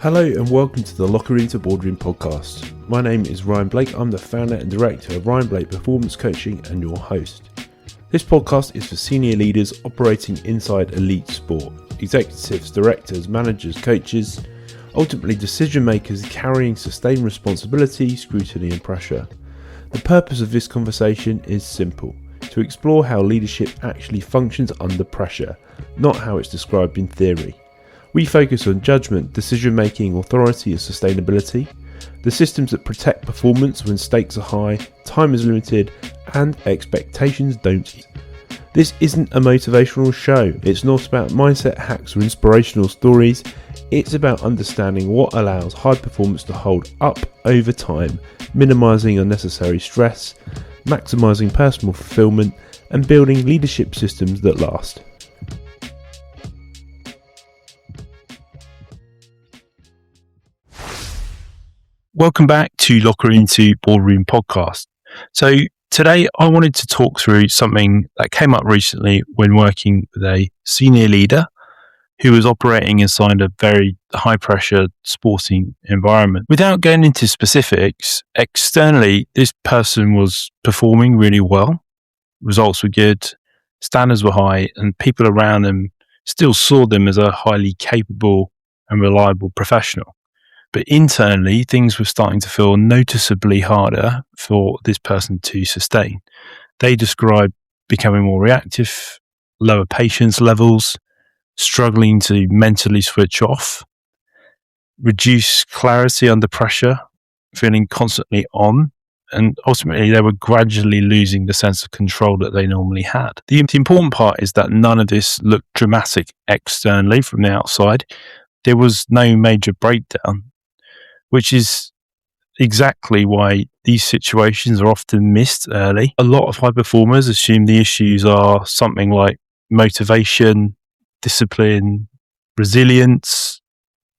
Hello and welcome to the Locker Into Boardroom podcast. My name is Ryan Blake. I'm the founder and director of Ryan Blake Performance Coaching and your host. This podcast is for senior leaders operating inside elite sport, executives, directors, managers, coaches, ultimately decision makers carrying sustained responsibility, scrutiny and pressure. The purpose of this conversation is simple: to explore how leadership actually functions under pressure, not how it's described in theory. We focus on judgment, decision-making, authority and sustainability, the systems that protect performance when stakes are high, time is limited, and expectations don't. This isn't a motivational show. It's not about mindset hacks or inspirational stories. It's about understanding what allows high performance to hold up over time, minimizing unnecessary stress, maximizing personal fulfillment, and building leadership systems that last. Welcome back to Locker Into Boardroom podcast. So today I wanted to talk through something that came up recently when working with a senior leader who was operating inside a very high pressure sporting environment. Without going into specifics, externally this person was performing really well. Results were good, standards were high, and people around them still saw them as a highly capable and reliable professional. But internally, things were starting to feel noticeably harder for this person to sustain. They described becoming more reactive, lower patience levels, struggling to mentally switch off, reduced clarity under pressure, feeling constantly on, and ultimately they were gradually losing the sense of control that they normally had. The important part is that none of this looked dramatic externally from the outside. There was no major breakdown, which is exactly why these situations are often missed early. A lot of high performers assume the issues are something like motivation, discipline, resilience,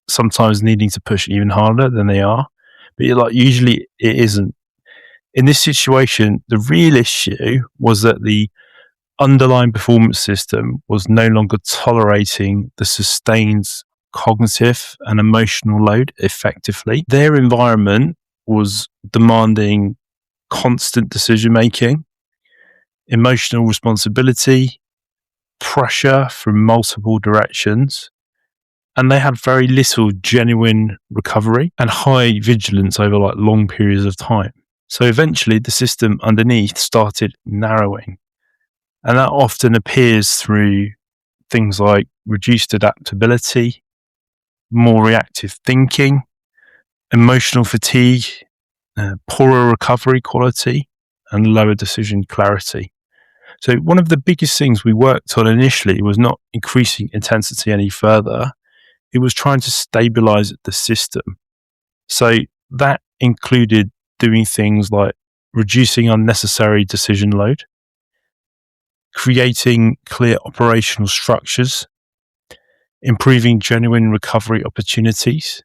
sometimes needing to push even harder than they are. But usually it isn't. In this situation, the real issue was that the underlying performance system was no longer tolerating the sustained cognitive and emotional load effectively. Their environment was demanding constant decision making, emotional responsibility, pressure from multiple directions, and they had very little genuine recovery and high vigilance over long periods of time. So eventually the system underneath started narrowing, and that often appears through things like reduced adaptability, more reactive thinking, emotional fatigue, poorer recovery quality, and lower decision clarity. So one of the biggest things we worked on initially was not increasing intensity any further. It was trying to stabilize the system. So that included doing things like reducing unnecessary decision load, creating clear operational structures, improving genuine recovery opportunities,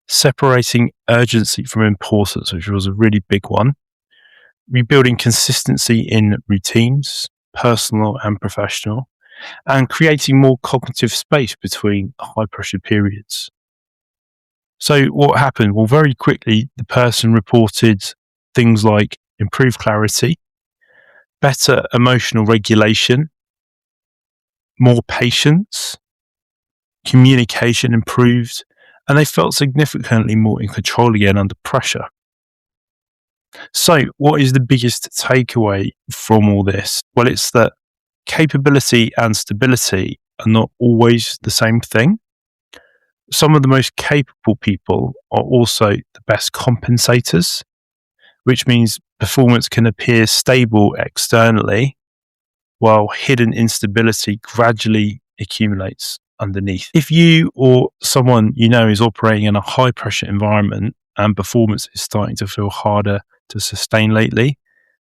separating urgency from importance, which was a really big one, rebuilding consistency in routines, personal and professional, and creating more cognitive space between high pressure periods. So what happened? Well, very quickly, the person reported things like improved clarity, better emotional regulation, more patience, communication improved, and they felt significantly more in control again under pressure. So what is the biggest takeaway from all this? Well, it's that capability and stability are not always the same thing. Some of the most capable people are also the best compensators, which means performance can appear stable externally while hidden instability gradually accumulates underneath. If you or someone you know is operating in a high pressure environment and performance is starting to feel harder to sustain lately,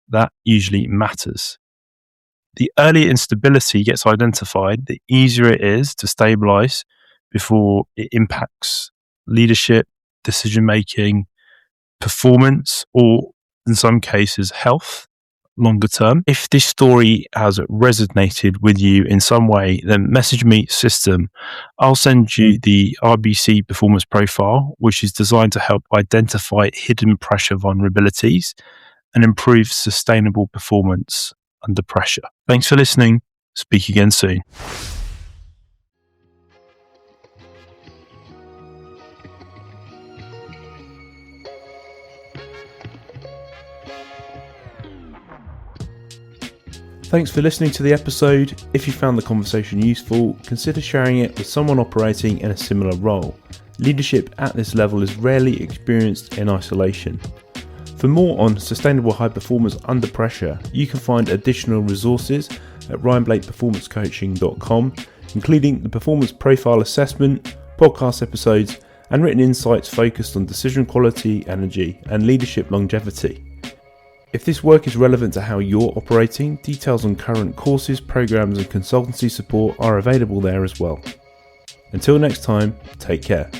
that usually matters. The earlier instability gets identified, the easier it is to stabilize before it impacts leadership, decision making, performance, or in some cases health longer term. If this story has resonated with you in some way, then message me system. I'll send you the RBC performance profile, which is designed to help identify hidden pressure vulnerabilities and improve sustainable performance under pressure. Thanks for listening. Speak again soon. Thanks for listening to the episode. If you found the conversation useful, consider sharing it with someone operating in a similar role. Leadership at this level is rarely experienced in isolation. For more on sustainable high performance under pressure, you can find additional resources at ryanblakeperformancecoaching.com, including the performance profile assessment, podcast episodes, and written insights focused on decision quality, energy, and leadership longevity. If this work is relevant to how you're operating, details on current courses, programs, and consultancy support are available there as well. Until next time, take care.